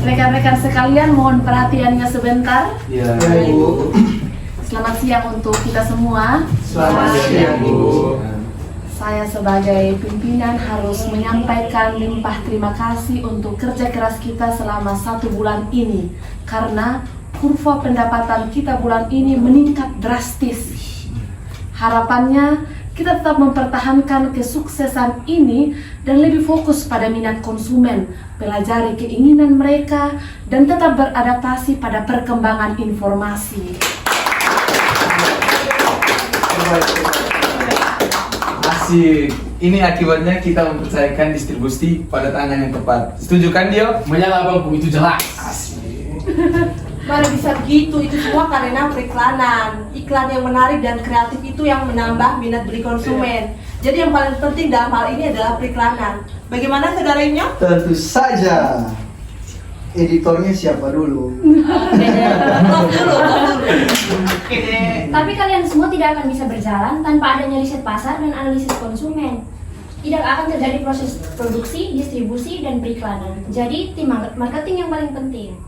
Rekan-rekan sekalian, mohon perhatiannya sebentar. Ya, Bu. Selamat siang untuk kita semua. Selamat siang, Bu. Saya sebagai pimpinan harus menyampaikan limpah terima kasih untuk kerja keras kita selama 1 bulan ini. Karena kurva pendapatan kita bulan ini meningkat drastis. Harapannya kita tetap mempertahankan kesuksesan ini dan lebih fokus pada minat konsumen, pelajari keinginan mereka, dan tetap beradaptasi pada perkembangan informasi. Asik. Ini akibatnya kita mempercayakan distribusi pada tangan yang tepat. Setuju kan, Dio? Menyala bangku itu jelas. Asik. Mana bisa begitu, itu semua karena periklanan. Iklan yang menarik dan kreatif itu yang menambah minat beli konsumen. Jadi yang paling penting dalam hal ini adalah periklanan. Bagaimana saudara Inyo? Tentu saja. Editornya siapa dulu? Top dulu. Tapi kalian semua tidak akan bisa berjalan tanpa adanya riset pasar dan analisis konsumen. Tidak akan terjadi proses produksi, distribusi, dan periklanan. Jadi tim marketing yang paling penting.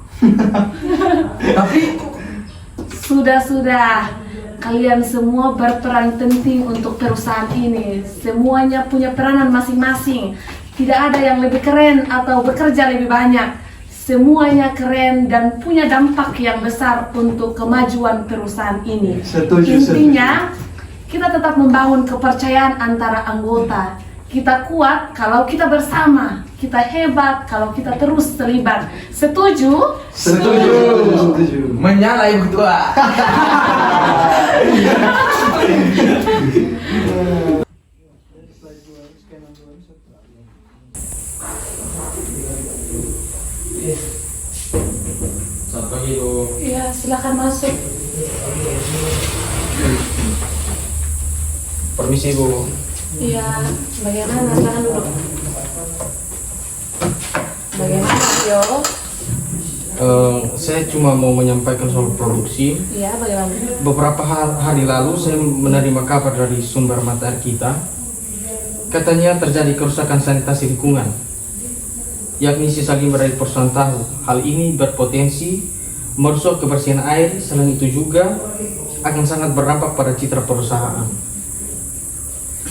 Tapi Sudah, kalian semua berperan penting untuk perusahaan ini. Semuanya punya peranan masing-masing. Tidak ada yang lebih keren atau bekerja lebih banyak. Semuanya keren dan punya dampak yang besar untuk kemajuan perusahaan ini. Setuju. Intinya, kita tetap membangun kepercayaan antara anggota. Kita kuat kalau kita bersama. Kita hebat kalau kita terus terlibat. Setuju? Setuju. menyala Ibu Tua. Selamat pagi, Bu. Iya, silakan masuk. Permisi, Bu. Iya, bagaimana? Silakan duduk. Bagaimana, Yo? Saya cuma mau menyampaikan soal produksi. Iya, bagaimana? Beberapa hari lalu saya menerima kabar dari sumber mata air kita. Katanya terjadi kerusakan sanitasi lingkungan, yakni sisa limbah dari perusahaan tahu. Hal ini berpotensi merusak kebersihan air. Selain itu juga akan sangat berdampak pada citra perusahaan.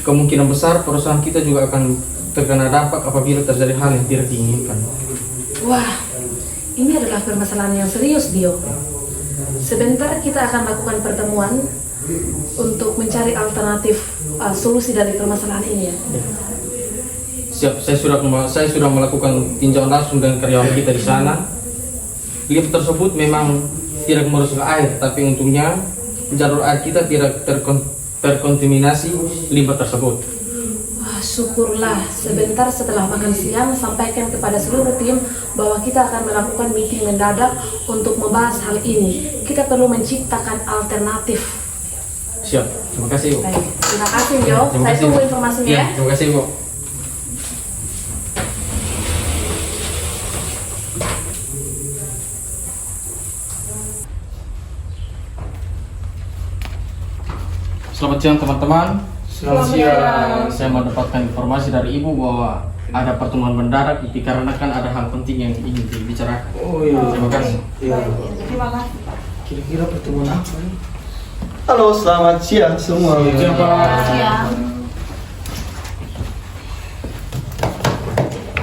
Kemungkinan besar perusahaan kita juga akan terkena dampak apabila terjadi hal yang tidak diinginkan. Wah, ini adalah permasalahan yang serius, Dio. Sebentar kita akan lakukan pertemuan untuk mencari alternatif solusi dari permasalahan ini ya. Siap, saya sudah melakukan tinjauan langsung dengan karyawan kita di sana. Limbah tersebut memang tidak merusak air, tapi untungnya jalur air kita tidak terkontaminasi limbah tersebut. Wah, syukurlah. Sebentar setelah makan siang, sampaikan kepada seluruh tim bahwa kita akan melakukan meeting mendadak untuk membahas hal ini. Kita perlu menciptakan alternatif. Siap, terima kasih, Bu. Baik, terima kasih, Jo. Terima Saya kasih, tunggu Bu. informasinya Iya, ya. terima kasih, Bu. Selamat siang, teman-teman. Selamat siang. Saya mendapatkan informasi dari Ibu bahwa ada pertemuan mendadak dikarenakan ada hal penting yang ingin dibicarakan. Oh iya. Terima kasih. Iya. Terima kasih. Kira-kira pertemuan apa nih? Halo, selamat siang semua. Siang, Pak. Siang.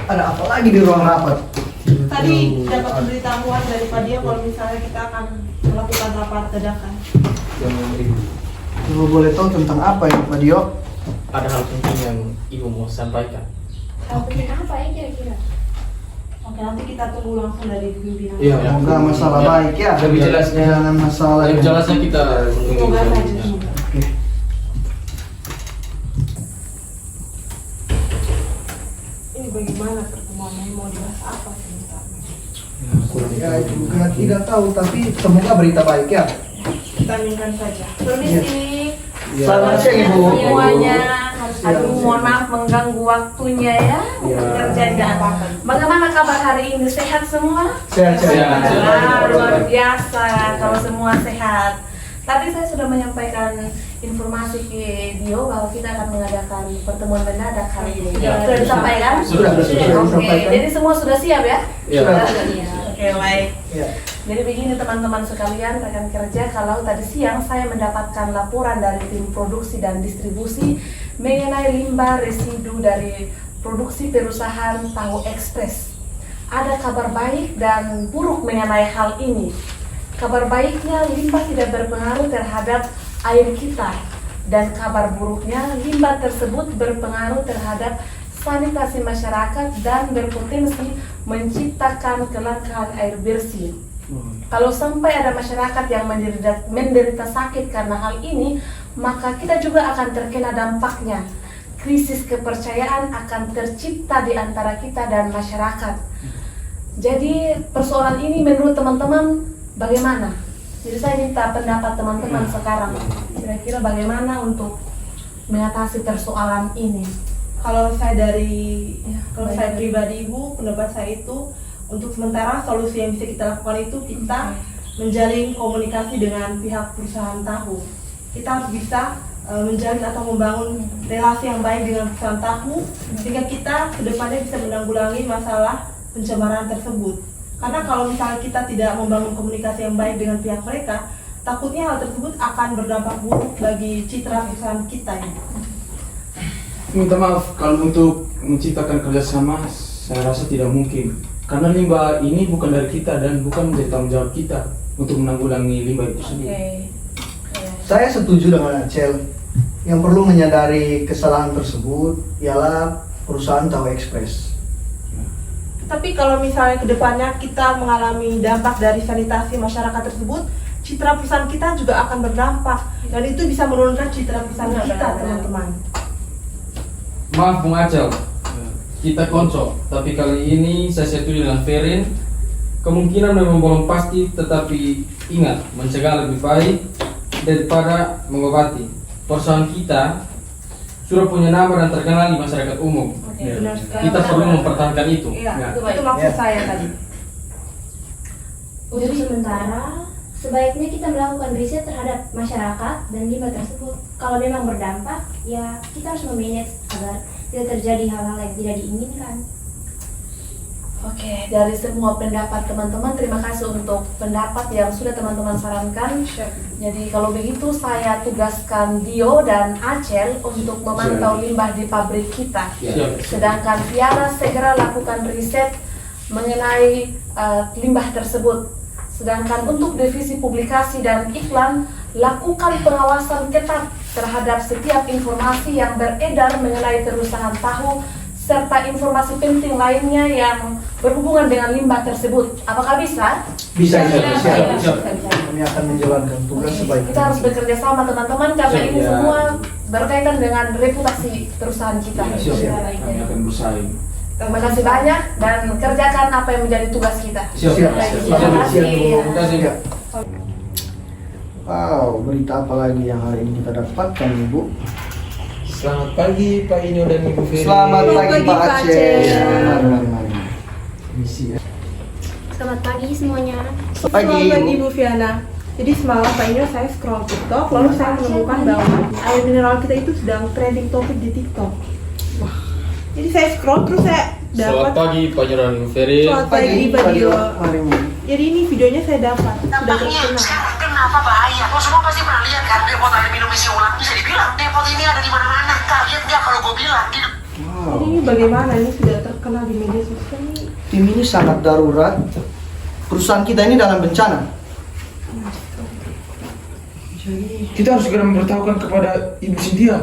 Ada apa lagi di ruang rapat? Tadi dapat pemberitahuan dari Pak Dio kalau misalnya kita akan melakukan rapat dadakan. Coba boleh tahu tentang apa ya, Pak Dio? Ada hal penting yang Ibu mau sampaikan. Tapi apa ya kira-kira? Oke, nanti kita tunggu langsung dari pimpinan. Iya. Semoga masalah Ya. baik ya. Lebih jelasnya. Jangan masalah. Lebih jelasnya kita Semoga saja. Oke. Ini bagaimana pertemuannya, mau dibahas apa sebenarnya? Ya juga tidak tahu, tapi semoga berita baik ya. Kita aminkan saja. Permisi. Selamat siang, Ibu. Semuanya harus Aduh, mohon maaf mengganggu waktunya ya. Kerjanya. Bagaimana kabar hari ini? Sehat semua? Sehat-sehat. Wah, luar biasa kalau semua sehat. Tadi saya sudah menyampaikan informasi ke Dio bahwa kita akan mengadakan pertemuan mendadak hari ini. Sudah disampaikan? Sudah Oke, disampaikan. jadi semua sudah siap ya? Sudah. Oke, baik. Ya. Jadi begini teman-teman sekalian, rekan kerja, kalau tadi siang saya mendapatkan laporan dari tim produksi dan distribusi mengenai limbah residu dari produksi perusahaan Tahu Ekspres. Ada kabar baik dan buruk mengenai hal ini. Kabar baiknya, limbah tidak berpengaruh terhadap air kita, dan kabar buruknya, limbah tersebut berpengaruh terhadap sanitasi masyarakat dan berpotensi menciptakan kelangkaan air bersih. Kalau sampai ada masyarakat yang menderita sakit karena hal ini, maka kita juga akan terkena dampaknya. Krisis kepercayaan akan tercipta di antara kita dan masyarakat. Jadi persoalan ini menurut teman-teman bagaimana? Jadi saya minta pendapat teman-teman sekarang. Kira-kira bagaimana untuk mengatasi persoalan ini? Kalau saya baik. saya pribadi Ibu, pendapat saya itu untuk sementara solusi yang bisa kita lakukan itu kita menjalin komunikasi dengan pihak perusahaan tahu. Kita harus bisa menjalin atau membangun relasi yang baik dengan perusahaan tahu sehingga kita kedepannya bisa menanggulangi masalah pencemaran tersebut. Karena kalau misalnya kita tidak membangun komunikasi yang baik dengan pihak mereka, takutnya hal tersebut akan berdampak buruk bagi citra perusahaan kita. Minta maaf kalau untuk menciptakan kerjasama saya rasa tidak mungkin. Karena limbah ini bukan dari kita dan bukan menjadi tanggung jawab kita untuk menanggulangi limbah itu sendiri. Saya setuju dengan Acel. Yang perlu menyadari kesalahan tersebut ialah perusahaan Tahu Ekspres. Tapi kalau misalnya kedepannya kita mengalami dampak dari sanitasi masyarakat tersebut, citra perusahaan kita juga akan berdampak dan itu bisa menurunkan citra perusahaan kita, teman-teman. Maaf Bung Acel, kita konco, tapi kali ini saya setuju dengan Ferin. Kemungkinan memang belum pasti, tetapi ingat, mencegah lebih baik daripada mengobati. Perusahaan kita sudah punya nama dan terkenal di masyarakat umum. Benar sekali. Kita perlu mempertahankan itu. Iya, Ya. itu maksud saya tadi. Untuk sementara, sebaiknya kita melakukan riset terhadap masyarakat dan limbah tersebut. Kalau memang berdampak, ya kita harus memanage agar tidak terjadi hal-hal yang tidak diinginkan. Oke, dari semua pendapat teman-teman, terima kasih untuk pendapat yang sudah teman-teman sarankan. Jadi kalau begitu saya tugaskan Dio dan Acel untuk memantau limbah di pabrik kita. Siap. Sedangkan Tiara segera lakukan riset mengenai limbah tersebut. Sedangkan untuk divisi publikasi dan iklan, lakukan pengawasan ketat terhadap setiap informasi yang beredar mengenai perusahaan tahu serta informasi penting lainnya yang berhubungan dengan limbah tersebut. Apakah bisa? Bisa. Siap. Kami akan menjalankan tugas sebaik Kita harus bekerja sama teman-teman karena Siap, ini ya. semua berkaitan dengan reputasi perusahaan kita. Siap. Kami akan berusaha. Terima kasih banyak dan kerjakan apa yang menjadi tugas kita. Siap. Terima kasih. Terima kasih. Wow, berita apa lagi yang hari ini kita dapatkan, Ibu? Selamat pagi Pak Inyo dan Ibu Ferry. Selamat pagi Pak Pak Aceh. Aceh. Mari. Misi ya. Selamat pagi semuanya. Pagi, Selamat pagi Ibu. Bu Fiana. Jadi semalam Pak Indra saya scroll TikTok, lalu saya menemukan bahwa air mineral kita itu sedang trending topik di TikTok. Wah. Jadi saya scroll terus saya dapat. pagi Pak Inyo dan Ibu Ferry. Selamat pagi Pak Dio. Mari. Jadi ini videonya saya dapat. Sudah Dampaknya terkenal. sekarang kenapa bahaya? Lo semua pasti pernah lihat kan depot ada minum isi ulang. Bisa dibilang depot ini ada di mana-mana. Kak, lihat nggak kalau gue bilang di Wow. Jadi ini bagaimana ini sudah terkenal di media sosial ini. Tim ini sangat darurat. Perusahaan kita ini dalam bencana. Kita harus segera memberitahukan kepada Ibu Cynthia.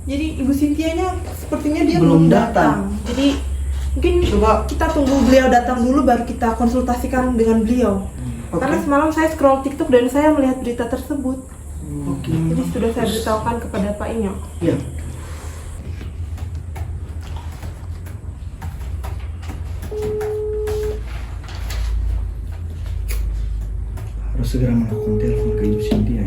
Jadi Ibu Cynthia-nya sepertinya dia Belum belum datang. datang. Jadi mungkin Coba. kita tunggu beliau datang dulu baru kita konsultasikan dengan beliau. Oke. Karena semalam saya scroll TikTok dan saya melihat berita tersebut. Oke. Jadi sudah saya beritahukan kepada Pak Inyo. Ya. Harus segera melakukan telepon ke Ibu Cynthia.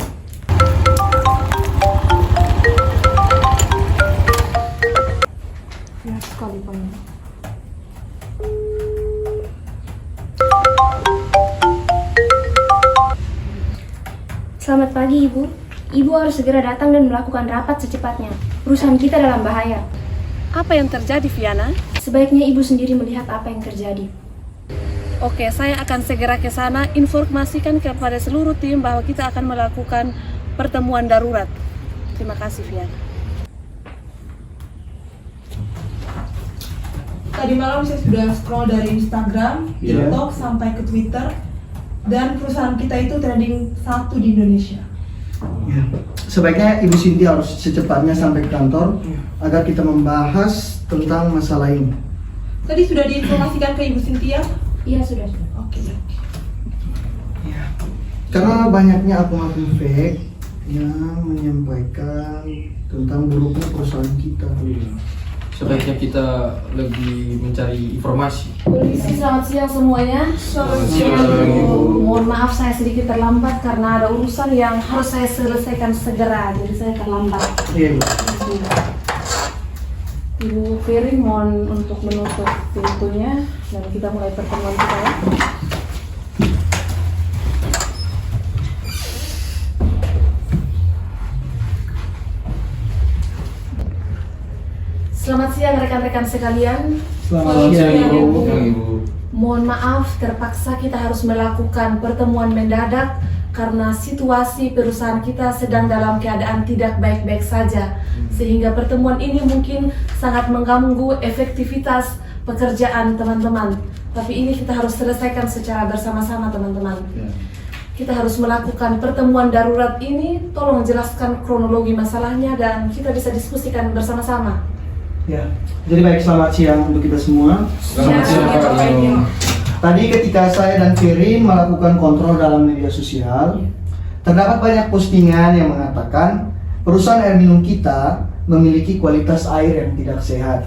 Selamat pagi, Ibu. Ibu harus segera datang dan melakukan rapat secepatnya. Perusahaan kita dalam bahaya. Apa yang terjadi, Viana? Sebaiknya Ibu sendiri melihat apa yang terjadi. Oke, saya akan segera ke sana informasikan kepada seluruh tim bahwa kita akan melakukan pertemuan darurat. Terima kasih, Viana. Tadi malam saya sudah scroll dari Instagram, Iya. TikTok, sampai ke Twitter. Dan perusahaan kita itu trending 1 di Indonesia. Ya. Sebaiknya Ibu Sinti harus secepatnya sampai ke kantor agar kita membahas tentang masalah ini. Tadi sudah diinformasikan ke Ibu Cynthia? Iya, sudah. Oke. Karena banyaknya akun-akun fake yang menyampaikan tentang buruknya perusahaan kita. Sebaiknya kita lebih mencari informasi. Polisi, selamat siang semuanya. Selamat siang, siang. Mohon maaf saya sedikit terlambat karena ada urusan yang harus saya selesaikan segera, jadi saya terlambat. Iya, Bu. Ibu Firi mohon untuk menutup pintunya dan kita mulai pertemuan kita ya. Selamat siang rekan-rekan sekalian. Selamat siang, Ibu. Mohon maaf terpaksa kita harus melakukan pertemuan mendadak karena situasi perusahaan kita sedang dalam keadaan tidak baik-baik saja. Sehingga pertemuan ini mungkin sangat mengganggu efektivitas pekerjaan teman-teman. Tapi ini kita harus selesaikan secara bersama-sama teman-teman. Kita harus melakukan pertemuan darurat ini, tolong jelaskan kronologi masalahnya dan kita bisa diskusikan bersama-sama. Ya, jadi baik, selamat siang untuk kita semua. Selamat siang, Ya, Pak. baik. Tadi ketika saya dan Firin melakukan kontrol dalam media sosial, terdapat banyak postingan yang mengatakan perusahaan air minum kita memiliki kualitas air yang tidak sehat.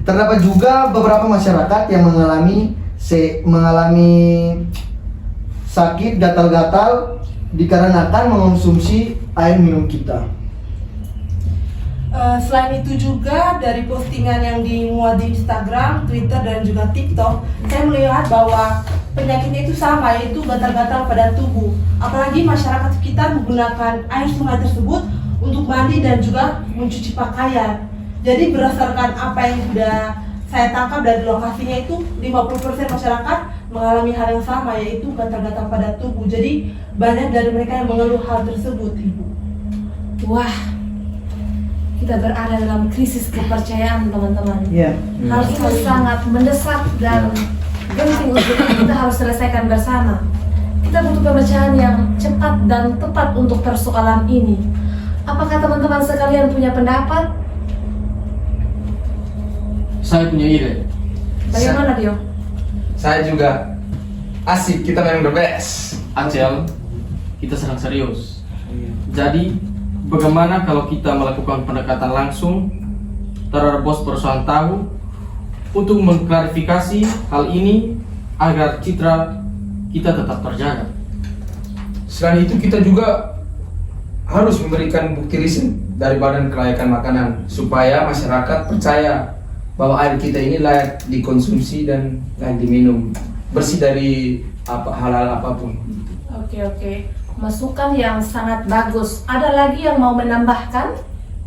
Terdapat juga beberapa masyarakat yang mengalami sakit gatal-gatal dikarenakan mengonsumsi air minum kita. Selain itu juga dari postingan yang dimuat di Instagram, Twitter, dan juga TikTok, saya melihat bahwa penyakitnya itu sama, yaitu gatal-gatal pada tubuh. Apalagi masyarakat sekitar menggunakan air sungai tersebut untuk mandi dan juga mencuci pakaian. Jadi berdasarkan apa yang sudah saya tangkap dari lokasinya itu 50% masyarakat mengalami hal yang sama, yaitu gatal-gatal pada tubuh. Jadi banyak dari mereka yang mengeluh hal tersebut, Ibu. Wah, kita berada dalam krisis kepercayaan teman-teman. Ya, Hal ini sangat mendesak dan penting untuk kita harus selesaikan bersama. Kita butuh pemecahan yang cepat dan tepat untuk persoalan ini. Apakah teman-teman sekalian punya pendapat? Saya punya ide. Bagaimana Dio? Saya juga. Asik, kita memang the best. Acel, kita sedang serius. Jadi, bagaimana kalau kita melakukan pendekatan langsung terhadap bos perusahaan tahu untuk mengklarifikasi hal ini agar citra kita tetap terjaga. Selain itu kita juga harus memberikan bukti riset dari Badan Kelayakan Makanan supaya masyarakat percaya bahwa air kita ini layak dikonsumsi dan layak diminum, bersih dari hal-hal apapun. Oke. Masukan yang sangat bagus. Ada lagi yang mau menambahkan?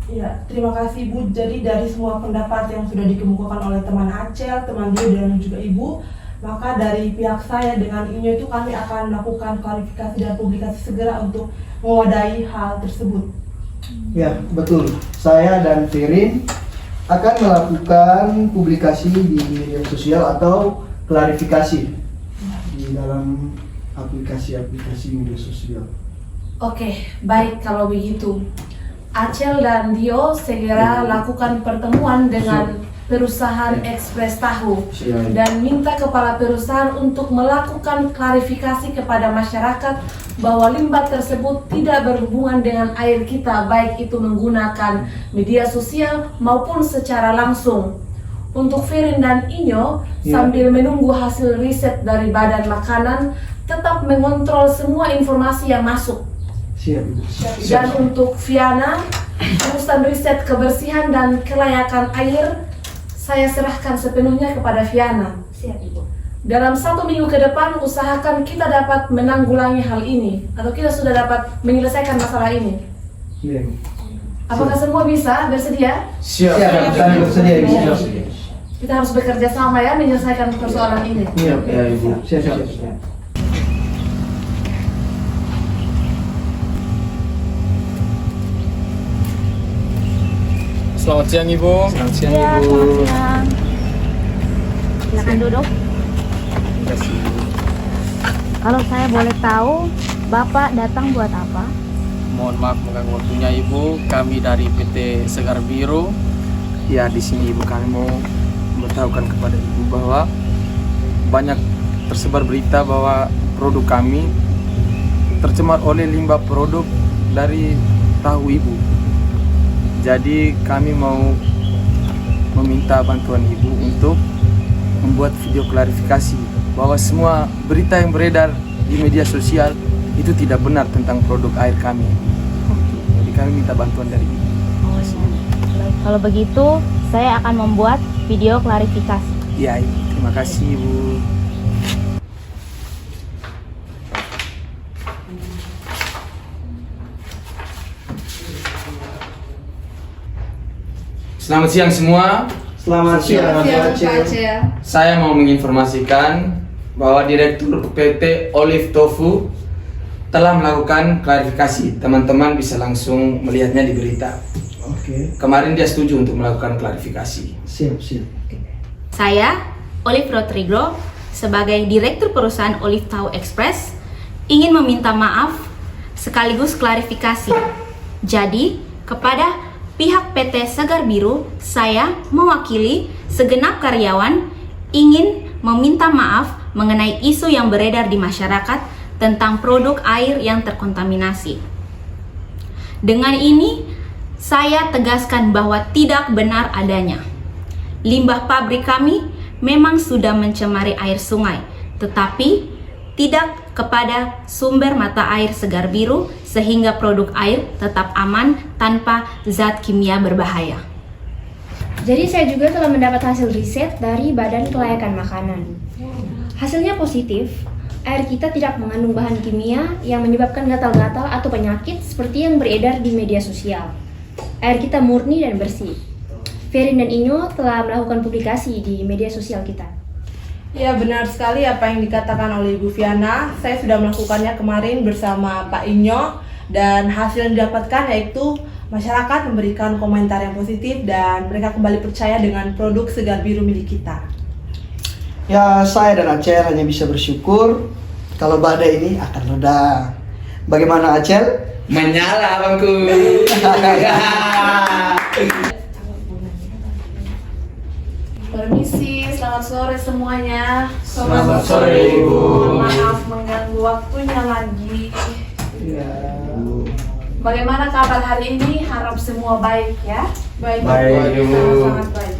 Ya, terima kasih Bu. Jadi dari semua pendapat yang sudah dikemukakan oleh teman Acel, teman Dio, dan juga Ibu, maka dari pihak saya dengan Inyo itu kami akan melakukan klarifikasi dan publikasi segera untuk mewadahi hal tersebut. ya, betul. Saya dan Firin akan melakukan publikasi di media sosial atau klarifikasi di dalam aplikasi-aplikasi media sosial. Oke, baik kalau begitu. Acel dan Dio segera lakukan pertemuan dengan perusahaan Express Tahu dan minta kepala perusahaan untuk melakukan klarifikasi kepada masyarakat bahwa limbah tersebut tidak berhubungan dengan air kita, baik itu menggunakan media sosial maupun secara langsung. Untuk Firin dan Inyo, sambil menunggu hasil riset dari Badan Makanan, tetap mengontrol semua informasi yang masuk. Siap, Ibu. Dan untuk Viana, urusan riset kebersihan dan kelayakan air, saya serahkan sepenuhnya kepada Viana. Siap, Ibu. dalam 1 minggu ke depan usahakan kita dapat menanggulangi hal ini atau kita sudah dapat menyelesaikan masalah ini. Iya. Apakah semua bisa bersedia? Siap. Kami bersedia, Ibu. Kita harus bekerja sama ya menyelesaikan persoalan ini. Iya, Ya, Ibu. siap. Selamat siang Ibu. Selamat siang, Ya, Ibu. selamat siang. Silakan duduk. Terima kasih. Kalau saya boleh tahu, Bapak datang buat apa? Mohon maaf mengganggu waktunya Ibu. Kami dari PT Segar Biru. Ya, di sini Ibu kami mau memberitahukan kepada Ibu bahwa banyak tersebar berita bahwa produk kami tercemar oleh limbah produk dari tahu Ibu. Jadi kami mau meminta bantuan Ibu untuk membuat video klarifikasi bahwa semua berita yang beredar di media sosial itu tidak benar tentang produk air kami. Jadi kami minta bantuan dari Ibu. Kalau begitu, saya akan membuat video klarifikasi. Ya, Ibu. Terima kasih Ibu. Selamat siang semua. Selamat siang, Pak Aceh. Saya mau menginformasikan bahwa Direktur PT Olive Tofu telah melakukan klarifikasi. Teman-teman bisa langsung melihatnya di berita. Oke, Kemarin dia setuju untuk melakukan klarifikasi. siap. Saya, Olive Rodrigo, sebagai Direktur Perusahaan Olive Tahu Express, ingin meminta maaf sekaligus klarifikasi. Jadi, kepada pihak PT Segar Biru, saya mewakili segenap karyawan ingin meminta maaf mengenai isu yang beredar di masyarakat tentang produk air yang terkontaminasi. Dengan ini, saya tegaskan bahwa tidak benar adanya. Limbah pabrik kami memang sudah mencemari air sungai, tetapi tidak kepada sumber mata air Segar Biru sehingga produk air tetap aman tanpa zat kimia berbahaya. Jadi saya juga telah mendapat hasil riset dari Badan Kelayakan Makanan. Hasilnya positif, air kita tidak mengandung bahan kimia yang menyebabkan gatal-gatal atau penyakit seperti yang beredar di media sosial. Air kita murni dan bersih. Ferin dan Inyo telah melakukan publikasi di media sosial kita. Ya, benar sekali apa yang dikatakan oleh Ibu Viana. Saya sudah melakukannya kemarin bersama Pak Inyo, dan hasil yang didapatkan yaitu masyarakat memberikan komentar yang positif dan mereka kembali percaya dengan produk Segar Biru milik kita. Ya, saya dan Acel hanya bisa bersyukur kalau badai ini akan reda. Bagaimana Acel? Menyala, Bangku. Permisi, selamat sore semuanya. Selamat sore, Ibu. Mohon maaf mengganggu waktunya lagi. Ya. Bagaimana kabar hari ini? Harap semua baik ya. Baik. Baik, Ibu. Sangat baik.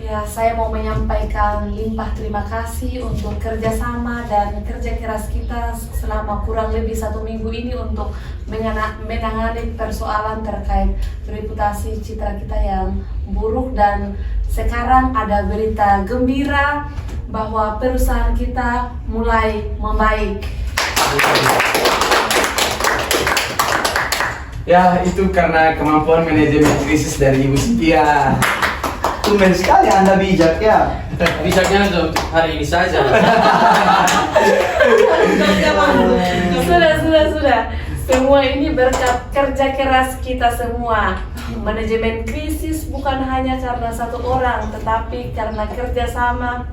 Ya, saya mau menyampaikan limpah terima kasih untuk kerjasama dan kerja keras kita selama kurang lebih 1 minggu ini untuk menangani persoalan terkait reputasi citra kita yang buruk, dan sekarang ada berita gembira bahwa perusahaan kita mulai membaik. Ya, itu karena kemampuan manajemen krisis dari Ibu Cynthia. Tumben sekali Anda bijak ya. Bijaknya untuk hari ini saja. Sudah. Semua ini berkat kerja keras kita semua. Manajemen krisis bukan hanya karena satu orang, tetapi karena kerjasama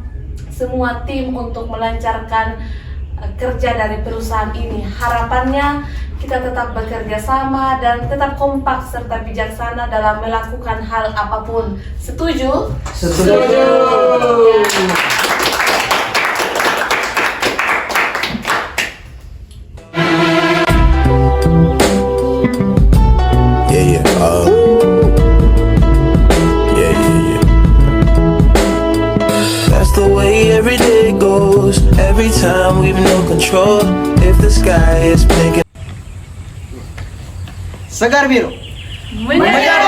semua tim untuk melancarkan kerja dari perusahaan ini. Harapannya kita tetap bekerja sama dan tetap kompak serta bijaksana dalam melakukan hal apapun. Setuju? Setuju. Yeah. That's the way every day goes. Every time we've no control. If the sky is pink. Segar Biru. Menyala!